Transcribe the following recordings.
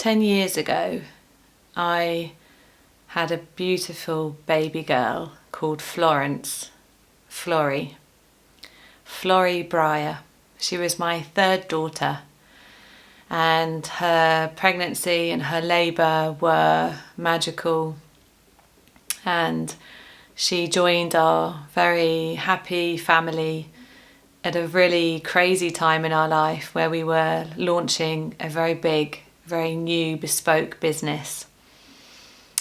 10 years ago, I had a beautiful baby girl called Florrie Breyer. She was my third daughter, and her pregnancy and her labour were magical, and she joined our very happy family at a really crazy time in our life where we were launching a very big, very new bespoke business.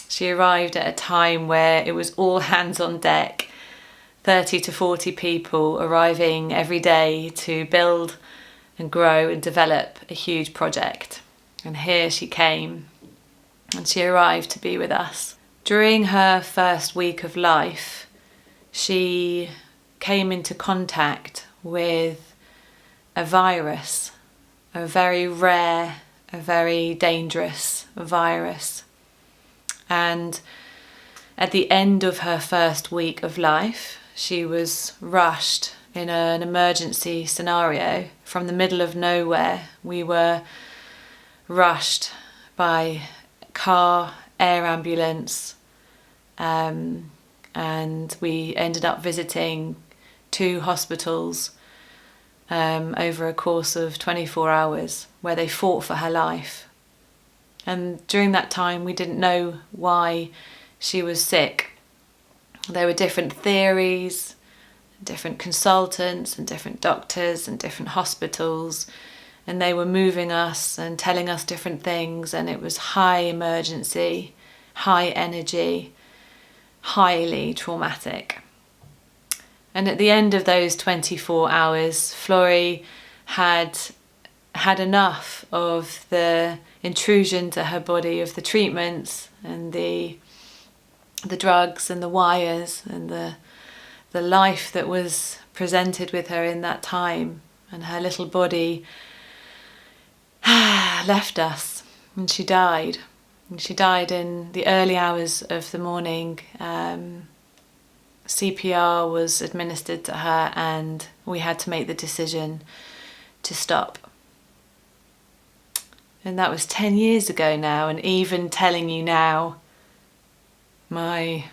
She arrived at a time where it was all hands on deck, 30 to 40 people arriving every day to build and grow and develop a huge project. And here she came, and she arrived to be with us. During her first week of life, she came into contact with a virus, a very rare, a very dangerous virus. And at the end of her first week of life, she was rushed in an emergency scenario from the middle of nowhere. We were rushed by car, air ambulance, and we ended up visiting 2 hospitals over a course of 24 hours where they fought for her life. And during that time, we didn't know why she was sick. There were different theories, different consultants and different doctors and different hospitals, and they were moving us and telling us different things, and it was high emergency, high energy, highly traumatic. And at the end of those 24 hours, Florrie had enough of the intrusion to her body of the treatments and the drugs and the wires and the life that was presented with her in that time. And her little body left us, and she died. And she died in the early hours of the morning. CPR was administered to her, and we had to make the decision to stop. And that was 10 years ago now, and even telling you now, my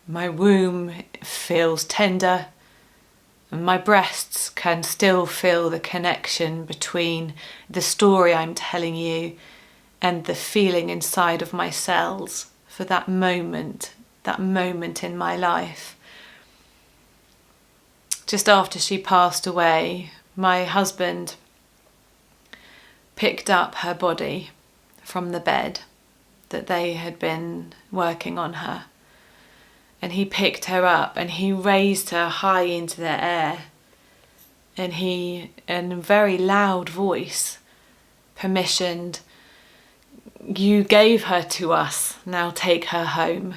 womb feels tender, and my breasts can still feel the connection between the story I'm telling you and the feeling inside of my cells for that moment in my life. Just after she passed away, my husband picked up her body from the bed that they had been working on her. And he picked her up and he raised her high into the air. And he, in a very loud voice, permissioned, "You gave her to us, now take her home."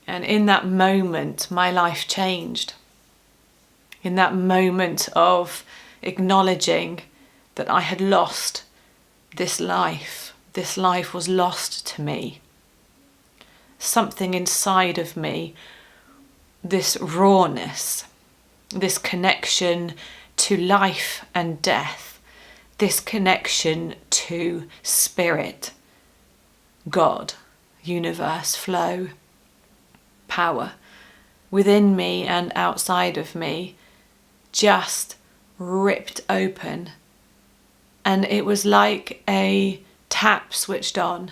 And in that moment, my life changed. In that moment of acknowledging that I had lost this life was lost to me. Something inside of me, this rawness, this connection to life and death, this connection to spirit, God, universe, flow, power, within me and outside of me, just ripped open. And it was like a tap switched on.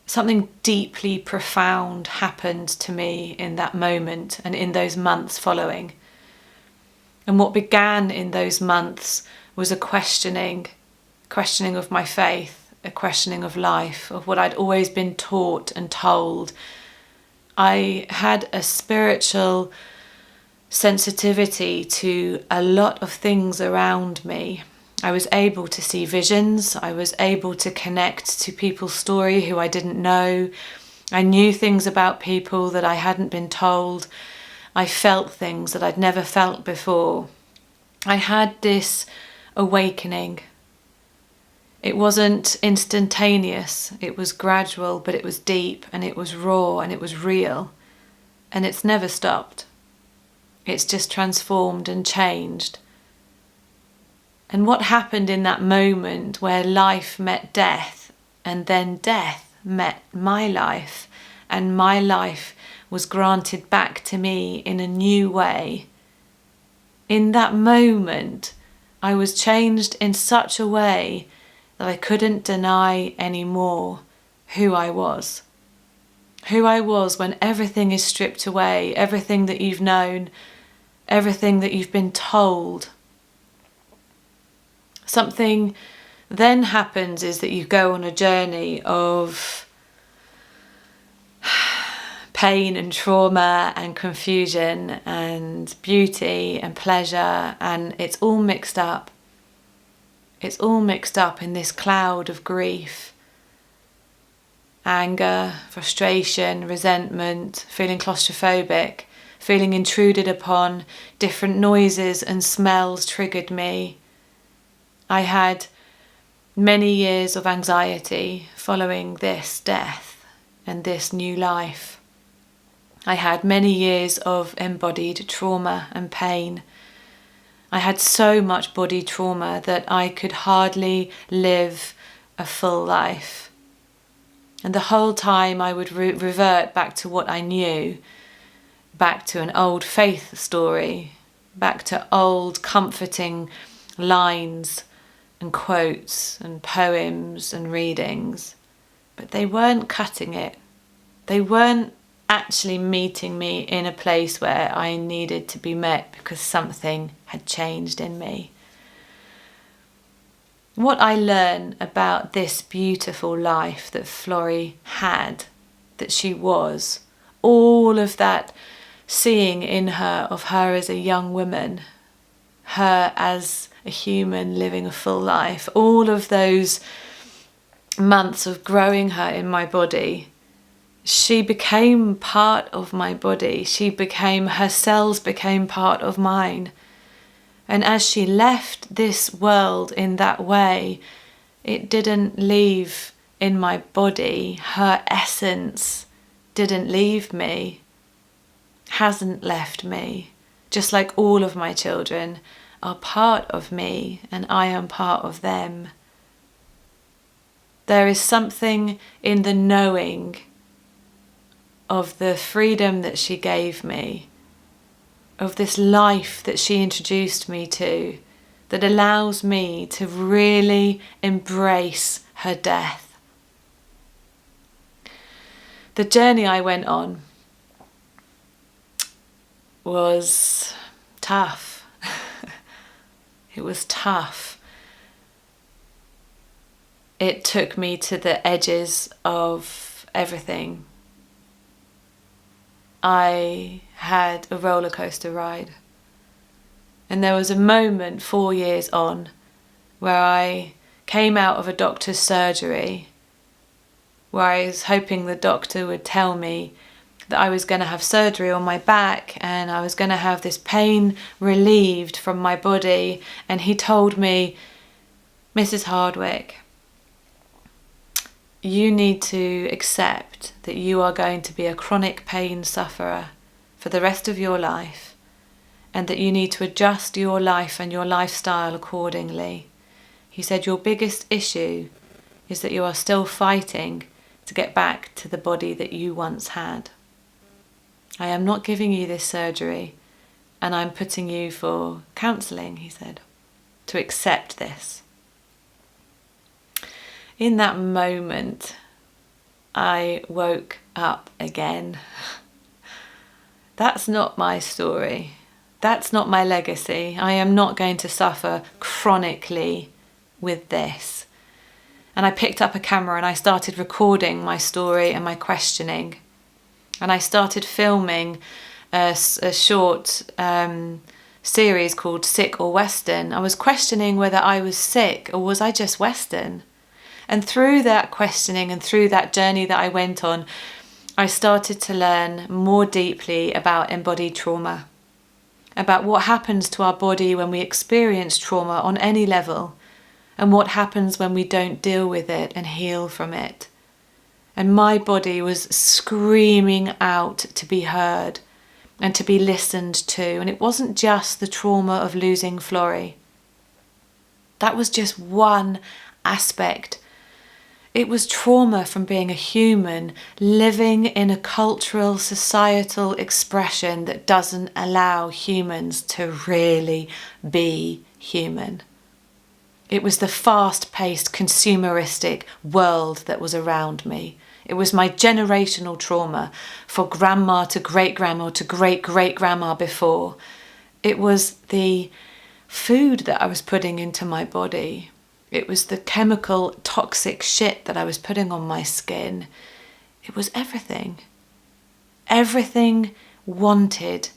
Something deeply profound happened to me in that moment and in those months following. And what began in those months was a questioning of my faith, a questioning of life, of what I'd always been taught and told. I had a spiritual sensitivity to a lot of things around me. I was able to see visions. I was able to connect to people's story who I didn't know. I knew things about people that I hadn't been told. I felt things that I'd never felt before. I had this awakening. It wasn't instantaneous. It was gradual, but it was deep and it was raw and it was real. And it's never stopped. It's just transformed and changed. And what happened in that moment where life met death and then death met my life, and my life was granted back to me in a new way. In that moment, I was changed in such a way that I couldn't deny anymore who I was. Who I was when everything is stripped away, everything that you've known, everything that you've been told. Something then happens is that you go on a journey of pain and trauma and confusion and beauty and pleasure, and it's all mixed up. It's all mixed up in this cloud of grief, anger, frustration, resentment, feeling claustrophobic, feeling intruded upon. Different noises and smells triggered me. I had many years of anxiety following this death and this new life. I had many years of embodied trauma and pain. I had so much body trauma that I could hardly live a full life. And the whole time I would revert back to what I knew, back to an old faith story, back to old comforting lines and quotes and poems and readings. But they weren't cutting it. They weren't actually meeting me in a place where I needed to be met, because something had changed in me. What I learned about this beautiful life that Florrie had, that she was, all of that seeing in her of her as a young woman, her as a human living a full life, all of those months of growing her in my body, she became part of my body. Her cells became part of mine. And as she left this world in that way, it didn't leave in my body. Her essence didn't leave me, hasn't left me. Just like all of my children are part of me and I am part of them. There is something in the knowing of the freedom that she gave me, of this life that she introduced me to, that allows me to really embrace her death. The journey I went on was tough. It was tough. It took me to the edges of everything. I had a roller coaster ride. And there was a moment 4 years on where I came out of a doctor's surgery, where I was hoping the doctor would tell me that I was going to have surgery on my back and I was going to have this pain relieved from my body. And he told me, Mrs. Hardwick, you need to accept that you are going to be a chronic pain sufferer for the rest of your life, and that you need to adjust your life and your lifestyle accordingly. He said your biggest issue is that you are still fighting to get back to the body that you once had. I am not giving you this surgery, and I'm putting you for counselling, he said, to accept this. In that moment, I woke up again. That's not my story. That's not my legacy. I am not going to suffer chronically with this. And I picked up a camera and I started recording my story and my questioning. And I started filming a short series called Sick or Western. I was questioning whether I was sick or was I just Western. And through that questioning and through that journey that I went on, I started to learn more deeply about embodied trauma, about what happens to our body when we experience trauma on any level, and what happens when we don't deal with it and heal from it. And my body was screaming out to be heard and to be listened to. And it wasn't just the trauma of losing Florrie. That was just one aspect. It was trauma from being a human living in a cultural, societal expression that doesn't allow humans to really be human. It was the fast-paced, consumeristic world that was around me. It was my generational trauma for grandma to great-grandma to great-great-grandma before. It was the food that I was putting into my body. It was the chemical, toxic shit that I was putting on my skin. It was everything. Everything wanted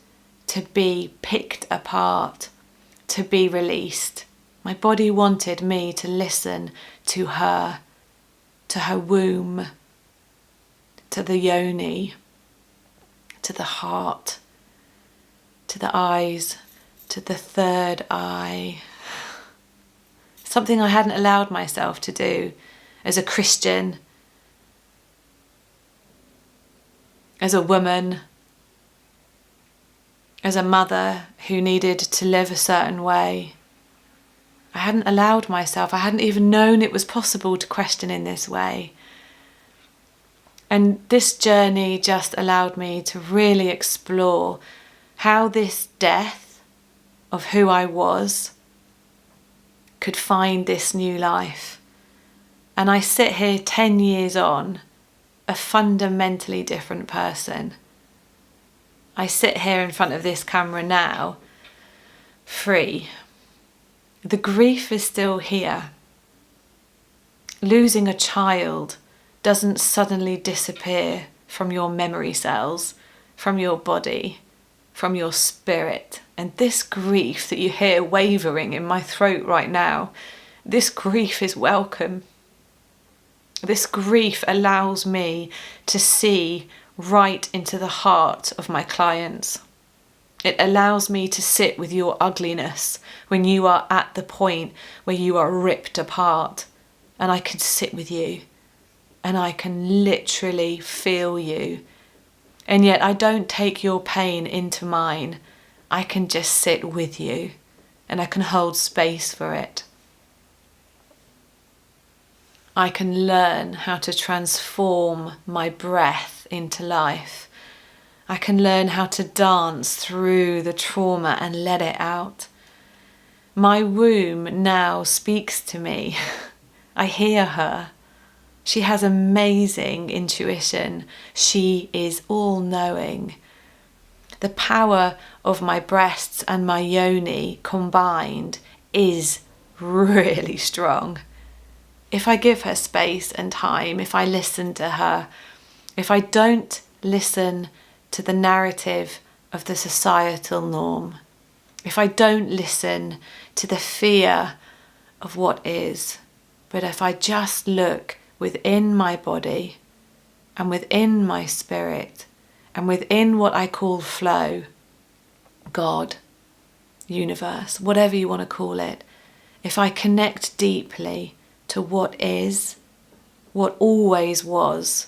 to be picked apart, to be released. My body wanted me to listen to her womb, to the yoni, to the heart, to the eyes, to the third eye. Something I hadn't allowed myself to do as a Christian, as a woman, as a mother who needed to live a certain way. I hadn't allowed myself, I hadn't even known it was possible to question in this way. And this journey just allowed me to really explore how this death of who I was could find this new life. And I sit here 10 years on, a fundamentally different person. I sit here in front of this camera now, free. The grief is still here. Losing a child doesn't suddenly disappear from your memory cells, from your body, from your spirit. And this grief that you hear wavering in my throat right now, this grief is welcome. This grief allows me to see right into the heart of my clients. It allows me to sit with your ugliness when you are at the point where you are ripped apart, and I can sit with you and I can literally feel you. And yet I don't take your pain into mine. I can just sit with you and I can hold space for it. I can learn how to transform my breath into life. I can learn how to dance through the trauma and let it out. My womb now speaks to me. I hear her. She has amazing intuition. She is all-knowing. The power of my breasts and my yoni combined is really strong. If I give her space and time, if I listen to her, if I don't listen to the narrative of the societal norm, if I don't listen to the fear of what is, but if I just look within my body and within my spirit and within what I call flow, God, universe, whatever you want to call it, if I connect deeply to what is, what always was,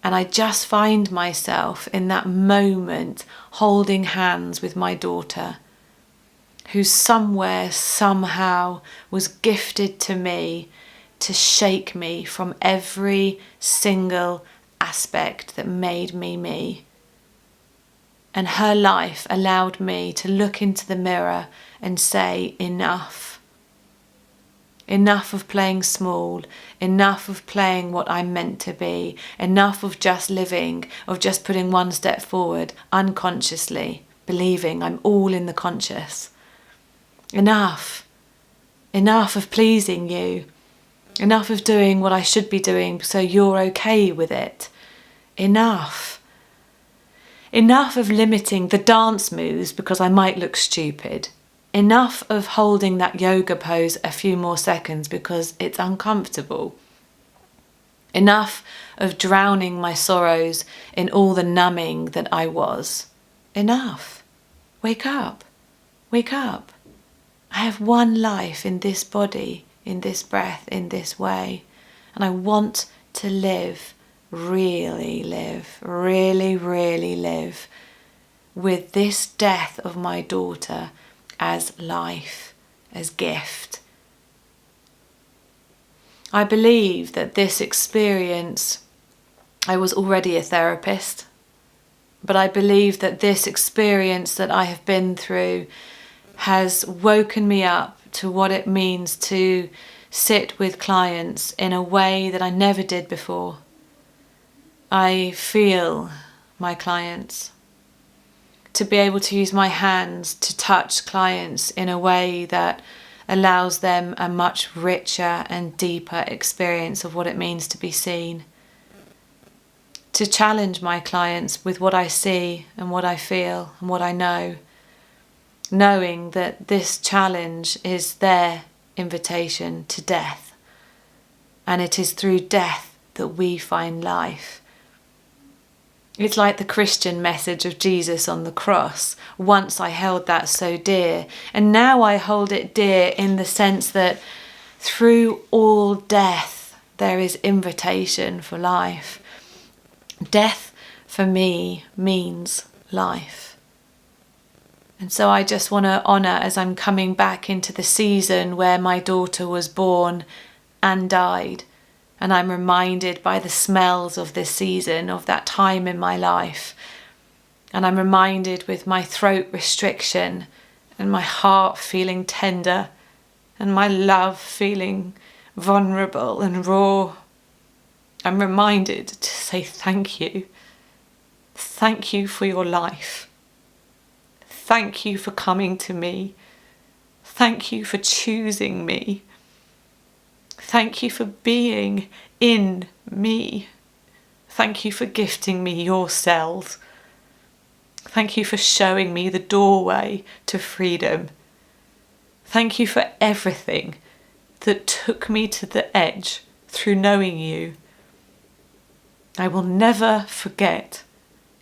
and I just find myself in that moment holding hands with my daughter, who somewhere, somehow was gifted to me to shake me from every single aspect that made me me. And her life allowed me to look into the mirror and say, enough. Enough of playing small, enough of playing what I'm meant to be, enough of just living, of just putting one step forward unconsciously, believing I'm all in the conscious. Enough. Enough of pleasing you. Enough of doing what I should be doing so you're okay with it. Enough. Enough of limiting the dance moves because I might look stupid. Enough of holding that yoga pose a few more seconds because it's uncomfortable. Enough of drowning my sorrows in all the numbing that I was. Enough. Wake up. Wake up. I have one life in this body, in this breath, in this way. And I want to live, really, really live with this death of my daughter as life, as gift. I believe that this experience, I was already a therapist, but I believe that this experience that I have been through has woken me up to what it means to sit with clients in a way that I never did before. I feel my clients. To be able to use my hands to touch clients in a way that allows them a much richer and deeper experience of what it means to be seen. To challenge my clients with what I see and what I feel and what I know, knowing that this challenge is their invitation to death, and it is through death that we find life. It's like the Christian message of Jesus on the cross. Once I held that so dear, and now I hold it dear in the sense that through all death there is invitation for life. Death for me means life. And so I just want to honour, as I'm coming back into the season where my daughter was born and died, and I'm reminded by the smells of this season, of that time in my life. And I'm reminded with my throat restriction and my heart feeling tender and my love feeling vulnerable and raw. I'm reminded to say thank you. Thank you for your life. Thank you for coming to me. Thank you for choosing me. Thank you for being in me. Thank you for gifting me your cells. Thank you for showing me the doorway to freedom. Thank you for everything that took me to the edge through knowing you. I will never forget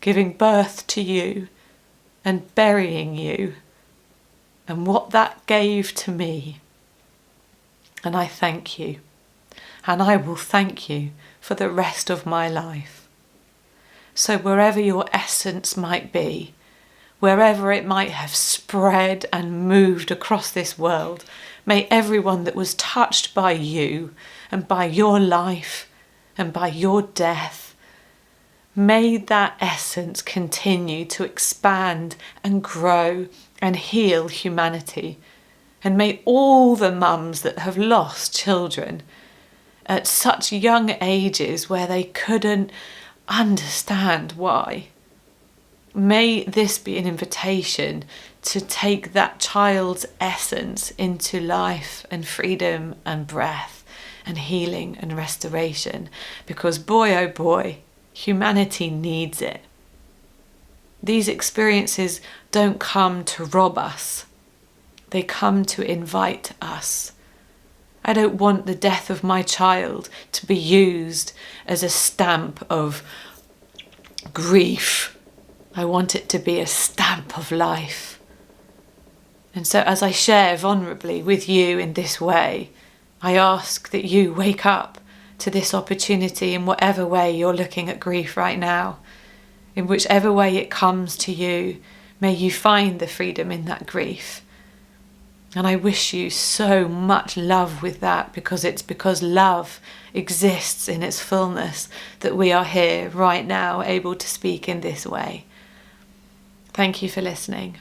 giving birth to you and burying you and what that gave to me. And I thank you, and I will thank you for the rest of my life. So wherever your essence might be, wherever it might have spread and moved across this world, may everyone that was touched by you and by your life and by your death, may that essence continue to expand and grow and heal humanity. And may all the mums that have lost children at such young ages where they couldn't understand why, may this be an invitation to take that child's essence into life and freedom and breath and healing and restoration. Because boy, oh boy, humanity needs it. These experiences don't come to rob us. They come to invite us. I don't want the death of my child to be used as a stamp of grief. I want it to be a stamp of life. And so as I share vulnerably with you in this way, I ask that you wake up to this opportunity in whatever way you're looking at grief right now. In whichever way it comes to you, may you find the freedom in that grief. And I wish you so much love with that, because it's because love exists in its fullness that we are here right now able to speak in this way. Thank you for listening.